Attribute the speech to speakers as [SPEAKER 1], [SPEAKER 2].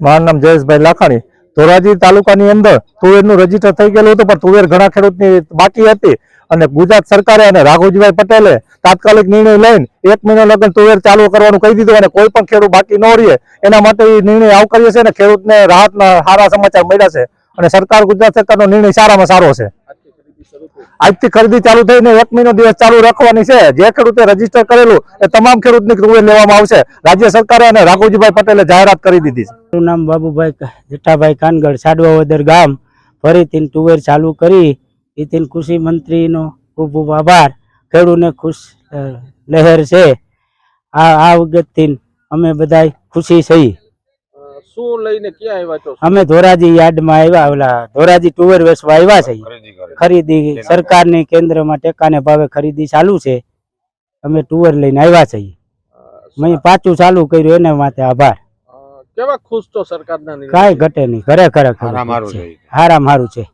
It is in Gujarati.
[SPEAKER 1] મારું નામ જયેશભાઈ લાખાણી. ધોરાજી તાલુકાની અંદર તુવેરનું રજીસ્ટર થઈ ગયેલું હતું, પણ તુવેર ઘણા ખેડૂતની બાકી હતી અને ગુજરાત સરકારે અને રાઘવજીભાઈ પટેલે તાત્કાલિક નિર્ણય લઈને 1 મહિના લગન તુવેર ચાલુ કરવાનું કહી દીધું અને કોઈ પણ ખેડૂત બાકી ન રહે એના માટે એ નિર્ણય આવકાર્યો છે અને ખેડૂતને રાહતના સારા સમાચાર મળ્યા છે અને સરકાર ગુજરાત સરકારનો નિર્ણય સારામાં સારો છે. આજથી ખરીદી ચાલુ થઈને 1 મહિનો દિવસ ચાલુ રાખવાની છે. જે ખેડૂતે રજીસ્ટર કરેલું એ તમામ ખેડૂતની તુવેર લેવામાં આવશે. રાજ્ય સરકારે અને રાઘવજીભાઈ પટેલે જાહેરાત કરી દીધી છે.
[SPEAKER 2] મારું નામ બાબુભાઈ જેઠાભાઈ કાનગડ, સાડવાવદર ગામ. ફરીથી તુવેર ચાલુ કરી એથી કૃષિ મંત્રીનો ખૂબ ખૂબ આભાર. ખેડૂતને ખુશ લહેર છે. આ વખતથી અમે બધા ખુશી છીએ.
[SPEAKER 3] શું લઈને ક્યાં આવ્યા છો?
[SPEAKER 2] અમે ધોરાજી યાર્ડમાં આવ્યા, ઓલા ધોરાજી તુવેર વેચવા આવ્યા છે. ખરીદી સરકારની કેન્દ્રમાં ટેકાને ભાવે ખરીદી ચાલુ છે. અમે તુવેર લઈને આવ્યા છીએ. મેં પાછું ચાલુ કર્યું એના માટે આભાર.
[SPEAKER 3] કેવા ખુશ છો સરકારના નિર્ણય?
[SPEAKER 2] કાંઈ ઘટે નહીં, ખરેખર હારામાં હારું છે.